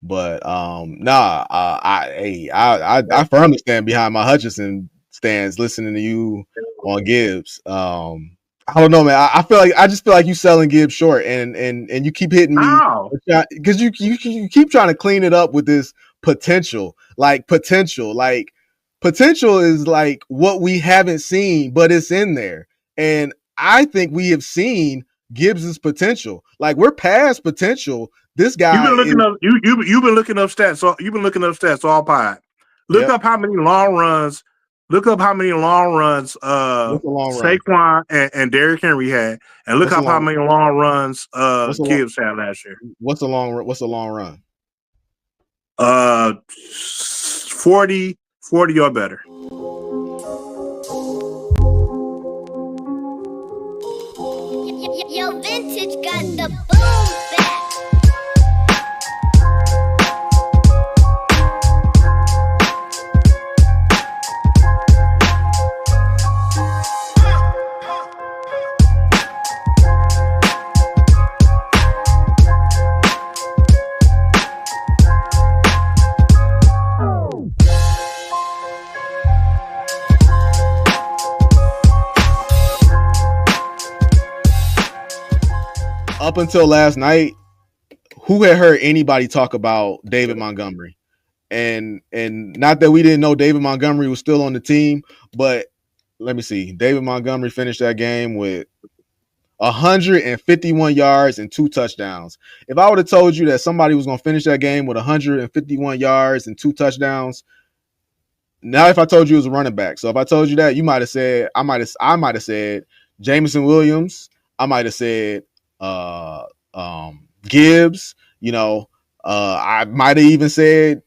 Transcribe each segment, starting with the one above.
But I firmly stand behind my Hutchinson stance. Listening to you on Gibbs, I don't know, man. I just feel like you selling Gibbs short, and you keep hitting me How? because you keep trying to clean it up with this potential. Like potential is like what we haven't seen, but it's in there, and I think we have seen Gibbs's potential. Like we're past potential. This You've guy been is looking up you've been looking up stats. So you've been looking up stats all pod. Look yep. up how many long runs. Look up how many long runs What's a long run? Saquon and Derrick Henry had, and look What's a up how long many long runs what's a long Gibbs had last year. what's a long run? Uh, 40 or better. Yo, vintage got the boom back. Up until last night, who had heard anybody talk about David Montgomery? And not that we didn't know David Montgomery was still on the team, but let me see. David Montgomery finished that game with 151 yards and 2 touchdowns. If I would have told you that somebody was going to finish that game with 151 yards and 2 touchdowns, now if I told you it was a running back, so if I told you that, you might have said I might have said Jameson Williams. I might have said uh, Gibbs. I might have even said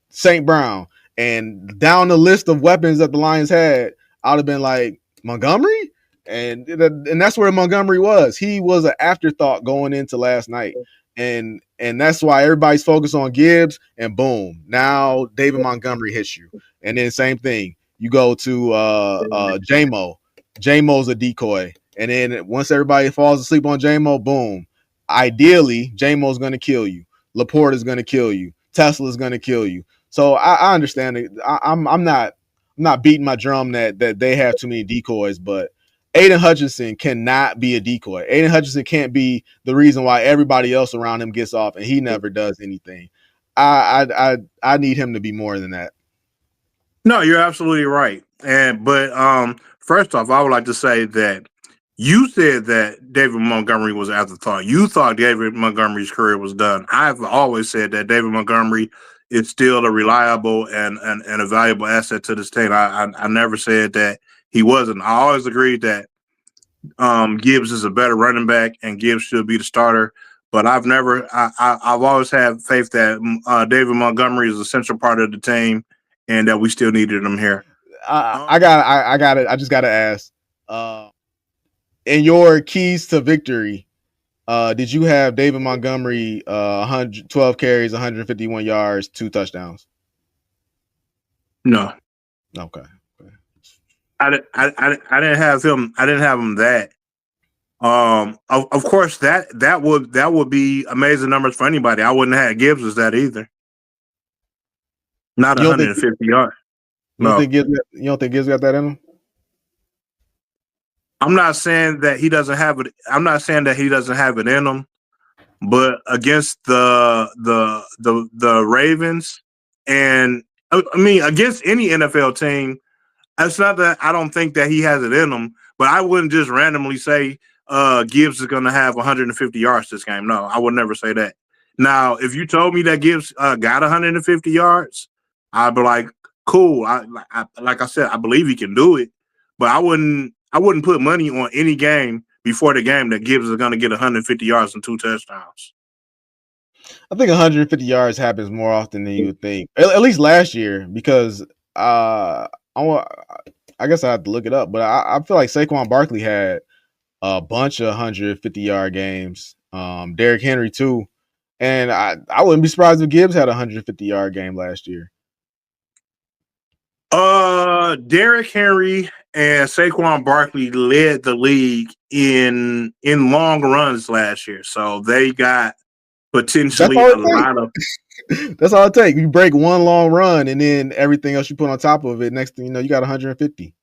St. Brown. And down the list of weapons that the Lions had, I'd have been like Montgomery, and that's where Montgomery was. He was an afterthought going into last night, and that's why everybody's focused on Gibbs. And boom, now David Montgomery hits you, and then same thing. You go to J-Mo. J-Mo's a decoy, and then once everybody falls asleep on J-Mo, boom. Ideally, J-Mo's going to kill you. Laporte is going to kill you. Tesla is going to kill you. So I understand it. I'm not beating my drum that they have too many decoys, but Aiden Hutchinson cannot be a decoy. Aiden Hutchinson can't be the reason why everybody else around him gets off and he never does anything. I need him to be more than that. No, you're absolutely right. But first off, I would like to say that you said that David Montgomery was afterthought. You thought David Montgomery's career was done. I've always said that David Montgomery is still a reliable and a valuable asset to this team. I never said that he wasn't. I always agreed that Gibbs is a better running back and Gibbs should be the starter. But I've always had faith that David Montgomery is a central part of the team and that we still needed him here. I got it. I just got to ask. In your keys to victory, did you have David Montgomery 112 carries, 151 yards, 2 touchdowns? No. Okay. I didn't have him. I didn't have him that. Of course that would be amazing numbers for anybody. I wouldn't have Gibbs as that either. Not 150 yards. You don't think Gibbs got that in him? I'm not saying that he doesn't have it. I'm not saying that he doesn't have it in him, but against the Ravens, and I mean against any NFL team, it's not that I don't think that he has it in him, but I wouldn't just randomly say Gibbs is going to have 150 yards this game. No, I would never say that. Now, if you told me that Gibbs got 150 yards, I'd be like, cool. Like I said, I believe he can do it, but I wouldn't put money on any game before the game that Gibbs is going to get 150 yards and 2 touchdowns. I think 150 yards happens more often than you would think. At least last year, because I guess I have to look it up, but I feel like Saquon Barkley had a bunch of 150-yard games. Derrick Henry too, and I wouldn't be surprised if Gibbs had a 150-yard game last year. Derrick Henry and Saquon Barkley led the league in long runs last year, so they got potentially all a it lot of. takes. That's all it takes. You break one long run, and then everything else you put on top of it. Next thing you know, you got 150.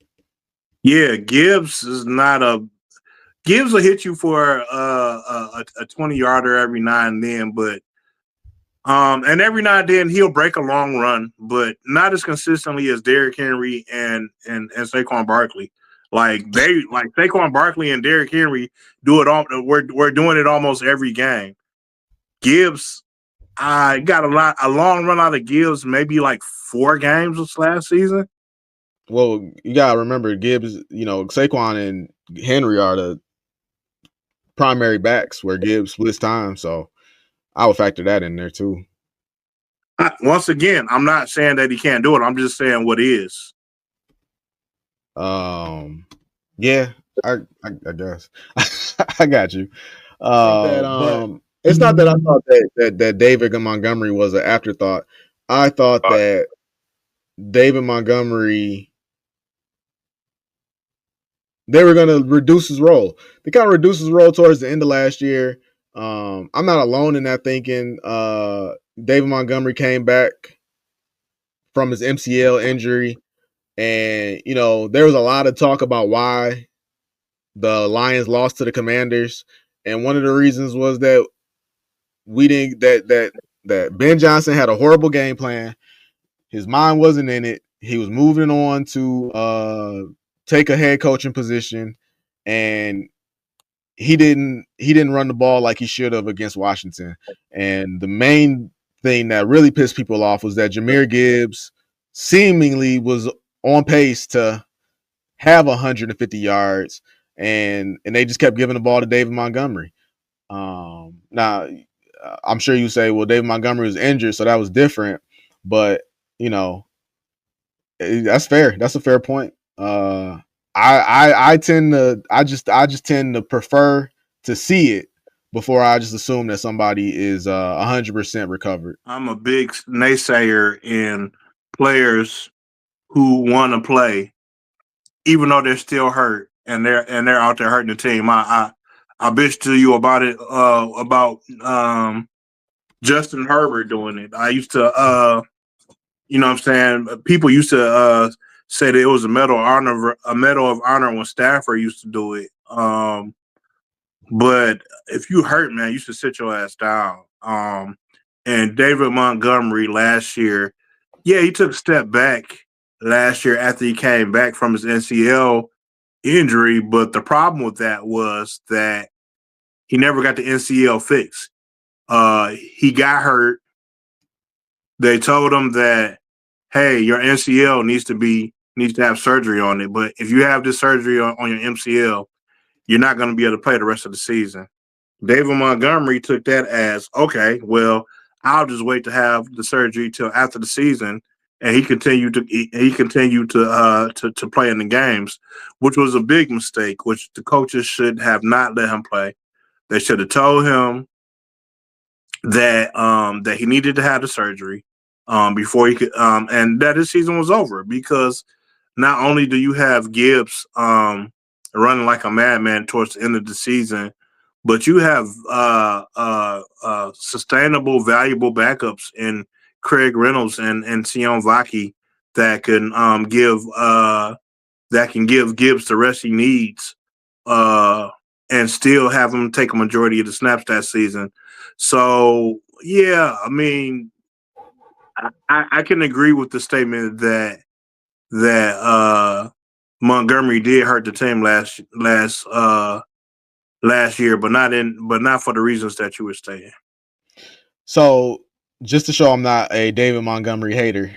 Yeah, Gibbs is not a. Gibbs will hit you for a 20-yarder every now and then, but and every now and then he'll break a long run, but not as consistently as Derrick Henry and Saquon Barkley. Like Saquon Barkley and Derrick Henry do it all. We're doing it almost every game. Gibbs, I got a long run out of Gibbs, maybe like 4 games this last season. Well, you gotta remember Gibbs. Saquon and Henry are the primary backs where Gibbs splits time, so I would factor that in there too. Once again, I'm not saying that he can't do it. I'm just saying what is. Yeah, I guess I got you. But it's not that I thought that David Montgomery was an afterthought. I thought that David Montgomery, they were going to reduce his role. They kind of reduced his role towards the end of last year. I'm not alone in that thinking. David Montgomery came back from his MCL injury, and there was a lot of talk about why the Lions lost to the Commanders, and one of the reasons was that we didn't that Ben Johnson had a horrible game plan. His mind wasn't in it. He was moving on to take a head coaching position, and he didn't run the ball like he should have against Washington. And the main thing that really pissed people off was that Jahmyr Gibbs seemingly was on pace to have 150 yards, and they just kept giving the ball to David Montgomery. Now, I'm sure you say, well, David Montgomery was injured, so that was different. But that's fair. That's a fair point. I just tend to prefer to see it before I just assume that somebody is 100% recovered. I'm a big naysayer in players who want to play, even though they're still hurt and they're out there hurting the team. I bitch to you about it about Justin Herbert doing it. I used to you know what I'm saying, people used to say that it was a medal of honor when Stafford used to do it. But if you hurt, man, you should sit your ass down. And David Montgomery last year, yeah, he took a step back last year after he came back from his NCL injury. But the problem with that was that he never got the NCL fixed. He got hurt. They told him that, hey, your NCL needs to have surgery on it. But if you have this surgery on your MCL, you're not going to be able to play the rest of the season. David Montgomery took that as, okay, well, I'll just wait to have the surgery till after the season, and he continued to play in the games, which was a big mistake. Which the coaches should have not let him play. They should have told him that he needed to have the surgery before he could, and that his season was over, because not only do you have Gibbs running like a madman towards the end of the season, but you have sustainable, valuable backups in Craig Reynolds and Sion Vaki that can give Gibbs the rest he needs and still have him take a majority of the snaps that season. So yeah, I mean, I can agree with the statement that Montgomery did hurt the team last year, but not for the reasons that you were stating. So just to show I'm not a David Montgomery hater,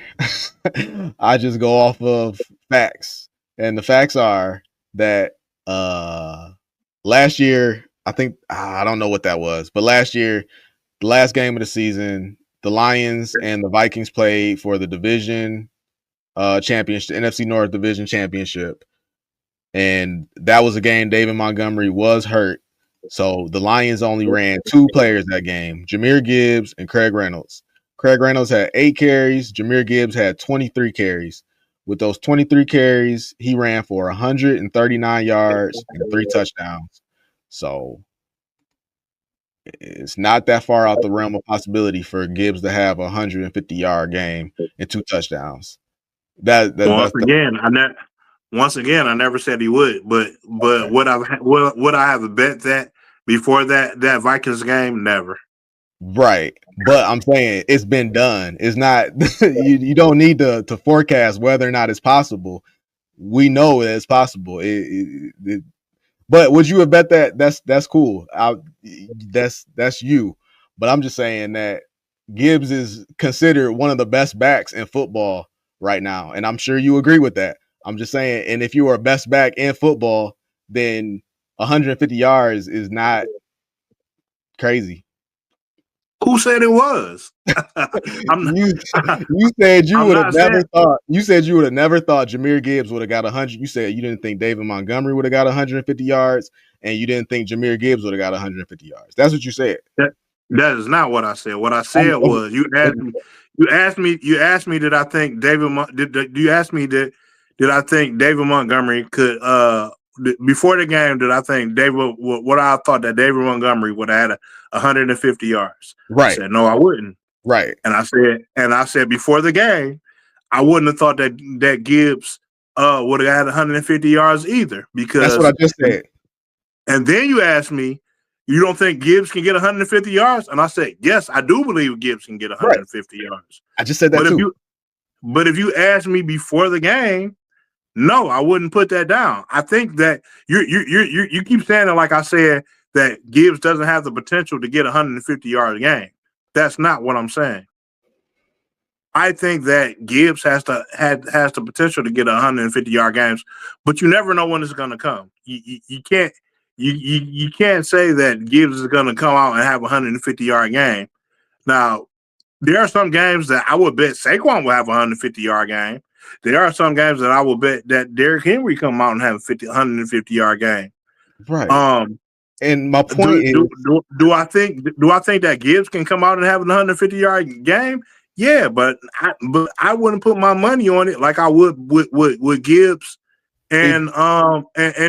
I just go off of facts. And the facts are that last year, I don't know what that was, but last year, the last game of the season, the Lions and the Vikings played for the division championship, NFC North Division Championship. And that was a game David Montgomery was hurt. So the Lions only ran 2 players that game, Jahmyr Gibbs and Craig Reynolds. Craig Reynolds had 8 carries. Jahmyr Gibbs had 23 carries. With those 23 carries, he ran for 139 yards and 3 touchdowns. So It's not that far out the realm of possibility for Gibbs to have a 150-yard game and 2 touchdowns. Once That's again, I never said he would, but okay. would I have bet that before that Vikings game? Never. Right. But I'm saying it's been done. It's not you don't need to forecast whether or not it's possible. We know that it's possible. But would you have bet that? That's cool. That's you. But I'm just saying that Gibbs is considered one of the best backs in football right now, and I'm sure you agree with that. I'm just saying, and if you are best back in football, then 150 yards is not crazy. Who said it was? I'm not, you said you I'm would have not never saying. thought. You said you would have never thought Jahmyr Gibbs would have got 100. You said you didn't think David Montgomery would have got 150 yards, and you didn't think Jahmyr Gibbs would have got 150 yards. That's what you said. That is not what I said. What I said was you asked me did I think did I think David Montgomery could before the game did I think what I thought that David Montgomery would have had 150 yards. Right. I said no, I wouldn't. Right. And I said before the game, I wouldn't have thought that Gibbs would have had 150 yards either, because that's what I just said. And then you asked me, you don't think Gibbs can get 150 yards? And I said, yes, I do believe Gibbs can get 150 yards. I just said that too. But if you asked me before the game, no, I wouldn't put that down. I think that you keep saying it like I said that Gibbs doesn't have the potential to get 150-yard game. That's not what I'm saying. I think that Gibbs has the potential to get 150-yard games, but you never know when it's going to come. You can't. You can't say that Gibbs is going to come out and have a 150-yard game. Now, there are some games that I would bet Saquon will have a 150-yard game. There are some games that I will bet that Derrick Henry come out and have a 150-yard game. Right. And my point is, do I think that Gibbs can come out and have a 150-yard game? Yeah, but I wouldn't put my money on it like I would with Gibbs and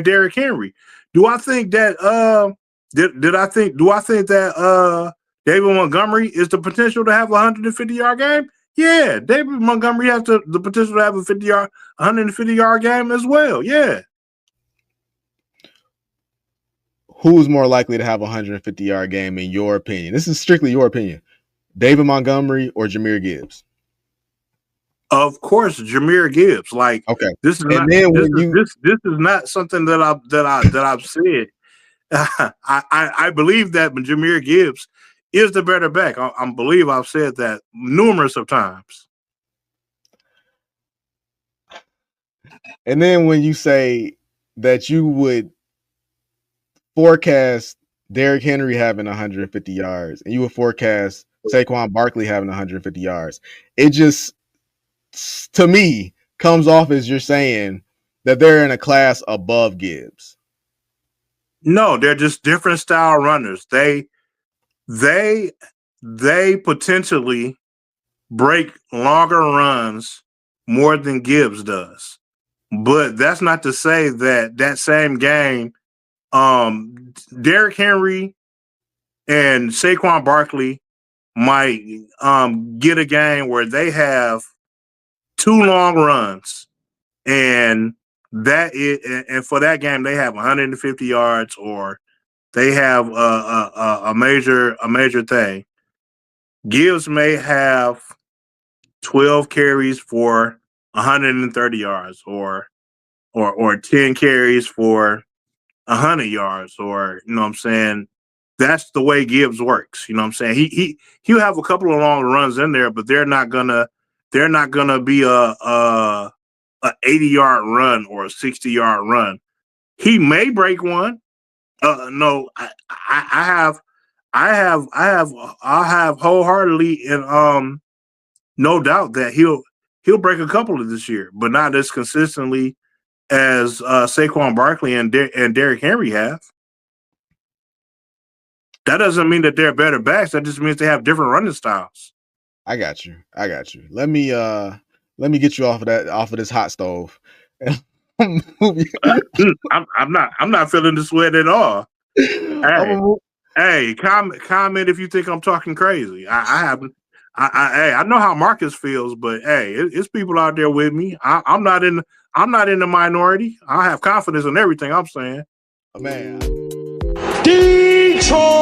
Derrick Henry. Do I think that do I think that David Montgomery is the potential to have a 150-yard game? Yeah, David Montgomery has the potential to have a 150-yard game as well. Yeah. Who's more likely to have a 150-yard game in your opinion? This is strictly your opinion. David Montgomery or Jahmyr Gibbs? Of course, Jahmyr Gibbs. Like, okay, this is not something that I've said. I believe that Jahmyr Gibbs is the better back. I believe I've said that numerous of times. And then when you say that you would forecast Derrick Henry having 150 yards and you would forecast Saquon Barkley having 150 yards, it just, to me, comes off as you're saying that they're in a class above Gibbs. No, they're just different style runners. They potentially break longer runs more than Gibbs does. But that's not to say that same game, Derrick Henry and Saquon Barkley might get a game where they have 2 long runs, and for that game they have 150 yards, or they have a major thing. Gibbs may have 12 carries for 130 yards, or 10 carries for 100 yards, or you know what I'm saying. That's the way Gibbs works. You know what I'm saying. He'll have a couple of long runs in there, but they're not gonna be a 80-yard run or a 60-yard run. He may break one. No, I have wholeheartedly and no doubt that he'll break a couple of this year, but not as consistently as Saquon Barkley and Derrick Henry have. That doesn't mean that they're better backs. That just means they have different running styles. I got you. Let me get you off of this hot stove. I'm not feeling the sweat at all. Hey. Hey, comment if you think I'm talking crazy. I haven't. I know how Marcus feels, but hey, it's people out there with me. I'm not in the minority. I have confidence in everything I'm saying. Man. Detroit